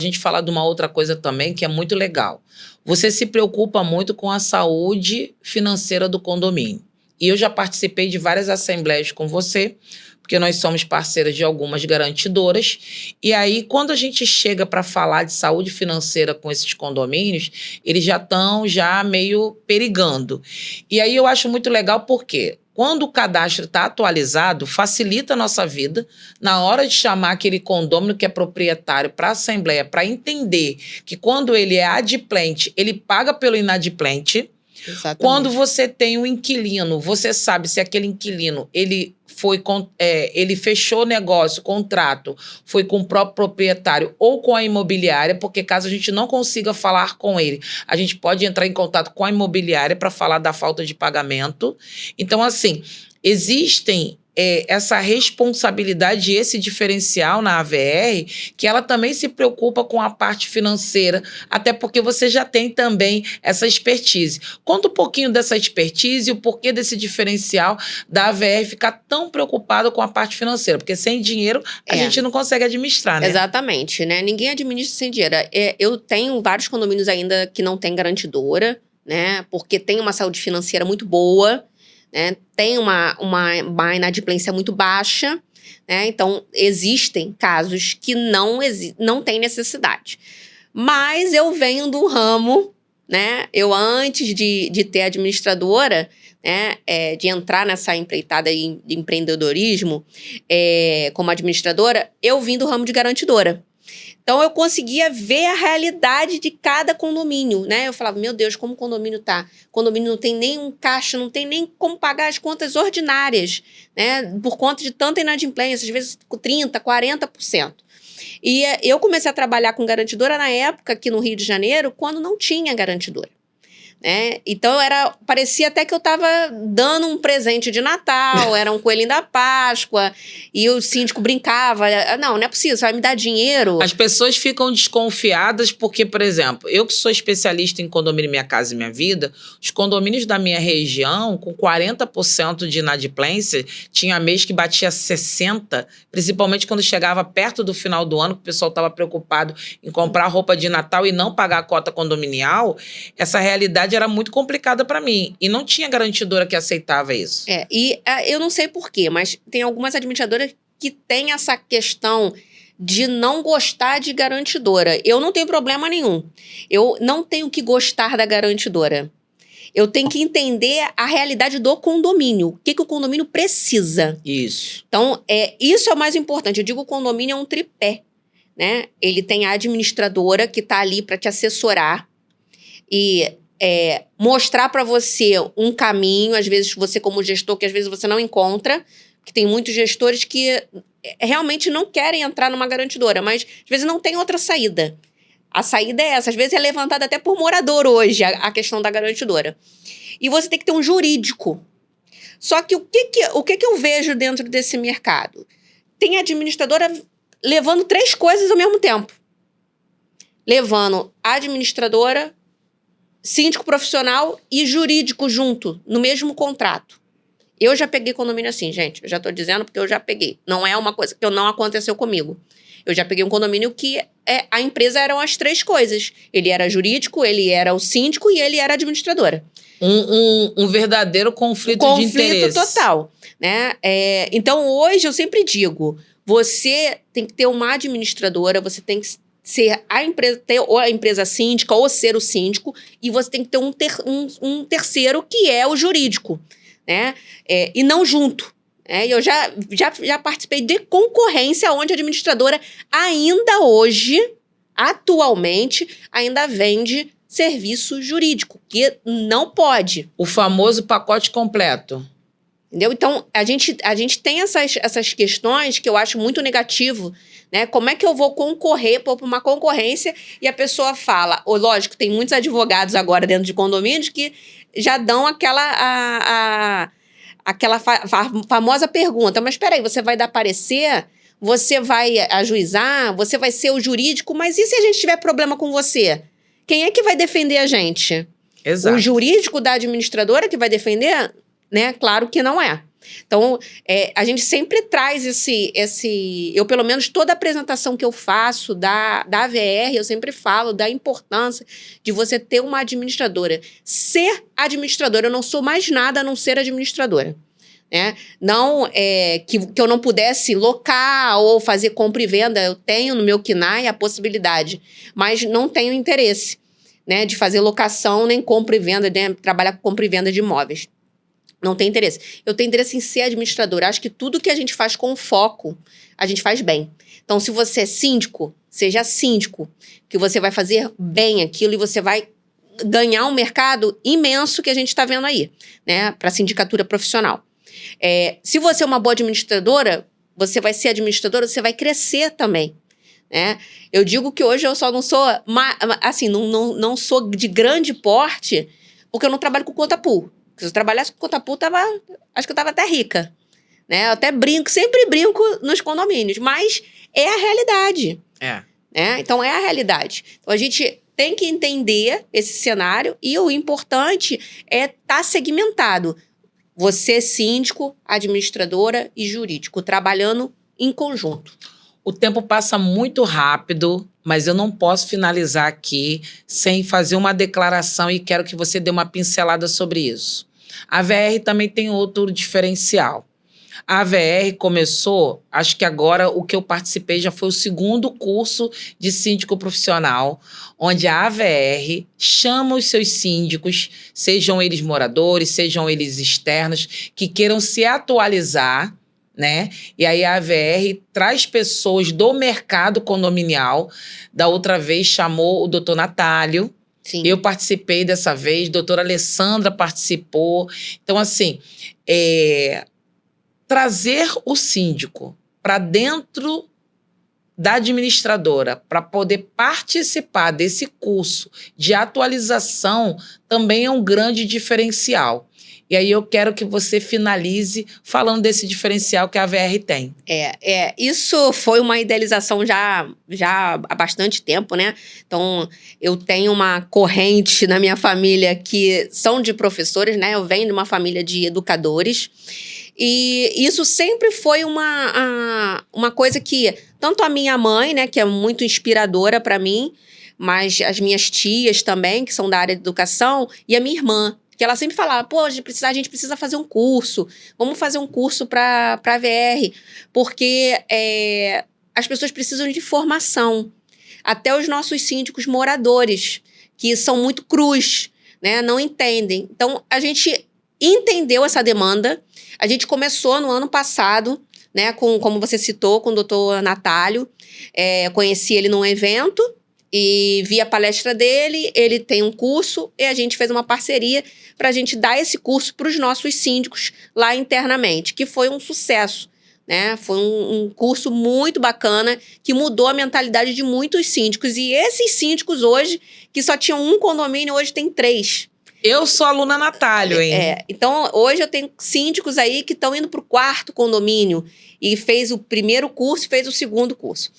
A gente fala de uma outra coisa também que é muito legal. Você se preocupa muito com a saúde financeira do condomínio. E eu já participei de várias assembleias com você, porque nós somos parceiras de algumas garantidoras. E aí, quando a gente chega para falar de saúde financeira com esses condomínios, eles já estão meio perigando. E aí eu acho muito legal porque quando o cadastro está atualizado, facilita a nossa vida na hora de chamar aquele condômino que é proprietário para a assembleia, para entender que quando ele é adimplente, ele paga pelo inadimplente. Exatamente. Quando você tem um inquilino, você sabe se aquele inquilino ele fechou negócio, contrato, foi com o próprio proprietário ou com a imobiliária, porque caso a gente não consiga falar com ele, a gente pode entrar em contato com a imobiliária para falar da falta de pagamento. Então, assim, existem essa responsabilidade e esse diferencial na AVR, que ela também se preocupa com a parte financeira, até porque você já tem também essa expertise. Conta um pouquinho dessa expertise e o porquê desse diferencial da AVR ficar tão preocupada com a parte financeira, porque sem dinheiro a gente não consegue administrar, né? Exatamente, né? Ninguém administra sem dinheiro. Eu tenho vários condomínios ainda que não tem garantidora, né? Porque tem uma saúde financeira muito boa, né? Tem uma inadimplência muito baixa, né? Então, existem casos que não tem necessidade. Mas eu venho do ramo, né? Eu, antes de ter administradora, né? De entrar nessa empreitada de empreendedorismo como administradora, eu vim do ramo de garantidora. Então, eu conseguia ver a realidade de cada condomínio, né? Eu falava, meu Deus, como o condomínio tá? O condomínio não tem nem um caixa, não tem nem como pagar as contas ordinárias, né? Por conta de tanta inadimplência, às vezes com 30%, 40%. E eu comecei a trabalhar com garantidora na época, aqui no Rio de Janeiro, quando não tinha garantidora. Então, parecia até que eu estava dando um presente de Natal, era um coelhinho da Páscoa, e o síndico brincava, não é possível, você vai me dar dinheiro? As pessoas ficam desconfiadas porque, por exemplo, eu que sou especialista em condomínio Minha Casa e Minha Vida, os condomínios da minha região, com 40% de inadimplência, tinha mês que batia 60%, principalmente quando chegava perto do final do ano, que o pessoal estava preocupado em comprar roupa de Natal e não pagar a cota condominial. Essa realidade era muito complicada para mim. E não tinha garantidora que aceitava isso. Eu não sei por quê, mas tem algumas administradoras que têm essa questão de não gostar de garantidora. Eu não tenho problema nenhum. Eu não tenho que gostar da garantidora. Eu tenho que entender a realidade do condomínio. O que o condomínio precisa. Isso. Então, isso é o mais importante. Eu digo que o condomínio é um tripé, né? Ele tem a administradora que está ali para te assessorar e mostrar para você um caminho, às vezes você como gestor, que às vezes você não encontra, porque tem muitos gestores que realmente não querem entrar numa garantidora, mas às vezes não tem outra saída. A saída é essa, às vezes é levantada até por morador hoje, a questão da garantidora. E você tem que ter um jurídico. Só que o que eu vejo dentro desse mercado? Tem administradora levando 3 coisas ao mesmo tempo. Levando a administradora, síndico profissional e jurídico junto, no mesmo contrato. Eu já peguei condomínio assim, gente. Eu já tô dizendo porque eu já peguei. Não é uma coisa que não aconteceu comigo. Eu já peguei um condomínio que a empresa eram as 3 coisas. Ele era jurídico, ele era o síndico e ele era a administradora. Um verdadeiro conflito de interesse. Conflito total, né? Então, hoje, eu sempre digo, você tem que ter uma administradora, você tem que ser a empresa, ter ou a empresa síndica ou ser o síndico, e você tem que ter um terceiro que é o jurídico, né? E não junto. Eu já participei de concorrência onde a administradora ainda hoje, atualmente, ainda vende serviço jurídico, que não pode. O famoso pacote completo. Entendeu? Então, a gente tem essas questões que eu acho muito negativo, né? Como é que eu vou concorrer por uma concorrência e a pessoa fala... Lógico, tem muitos advogados agora dentro de condomínios que já dão aquela famosa pergunta. Mas espera aí, você vai dar parecer? Você vai ajuizar? Você vai ser o jurídico? Mas e se a gente tiver problema com você? Quem é que vai defender a gente? Exato. O jurídico da administradora que vai defender? Né? Claro que não é. Então, a gente sempre traz eu pelo menos toda apresentação que eu faço da AVR, eu sempre falo da importância de você ter uma administradora. Ser administradora, eu não sou mais nada a não ser administradora. Né? Não que eu não pudesse locar ou fazer compra e venda, eu tenho no meu KNAI a possibilidade, mas não tenho interesse, né, de fazer locação nem compra e venda, né, trabalhar com compra e venda de imóveis. Não tem interesse. Eu tenho interesse em ser administradora. Acho que tudo que a gente faz com foco, a gente faz bem. Então, se você é síndico, seja síndico, que você vai fazer bem aquilo e você vai ganhar um mercado imenso que a gente está vendo aí, né, para a sindicatura profissional. Se você é uma boa administradora, você vai ser administradora, você vai crescer também. Né? Eu digo que hoje eu só não sou, assim, não sou de grande porte, porque eu não trabalho com conta pool. Se eu trabalhasse com conta pool, acho que eu estava até rica. Né? Eu até brinco, sempre brinco nos condomínios, mas é a realidade. Né? Então, é a realidade. Então, a gente tem que entender esse cenário e o importante é estar segmentado. Você, síndico, administradora e jurídico, trabalhando em conjunto. O tempo passa muito rápido, mas eu não posso finalizar aqui sem fazer uma declaração e quero que você dê uma pincelada sobre isso. A VR também tem outro diferencial. A VR começou, acho que agora o que eu participei já foi o 2º curso de síndico profissional, onde a AVR chama os seus síndicos, sejam eles moradores, sejam eles externos, que queiram se atualizar, né? E aí a AVR traz pessoas do mercado condominial. Da outra vez chamou o doutor Natálio. Sim. Eu participei dessa vez, a doutora Alessandra participou. Então, assim, trazer o síndico para dentro da administradora para poder participar desse curso de atualização também é um grande diferencial. E aí eu quero que você finalize falando desse diferencial que a VR tem. Isso foi uma idealização já há bastante tempo, né? Então, eu tenho uma corrente na minha família que são de professores, né? Eu venho de uma família de educadores. E isso sempre foi uma coisa que tanto a minha mãe, né, que é muito inspiradora para mim, mas as minhas tias também, que são da área de educação, e a minha irmã, que ela sempre falava, pô, a gente precisa fazer um curso, vamos fazer um curso para a VR, porque as pessoas precisam de formação. Até os nossos síndicos moradores, que são muito crus, né, não entendem. Então, a gente entendeu essa demanda, a gente começou no ano passado, né, como você citou, com o doutor Natálio, conheci ele num evento, e vi a palestra dele, ele tem um curso e a gente fez uma parceria para a gente dar esse curso para os nossos síndicos lá internamente, que foi um sucesso, né? Foi um curso muito bacana que mudou a mentalidade de muitos síndicos. E esses síndicos hoje, que só tinham um condomínio, hoje tem 3. Eu sou aluna Natálio, hein? Então, hoje eu tenho síndicos aí que estão indo para o 4º condomínio e fez o primeiro curso e fez o 2º curso.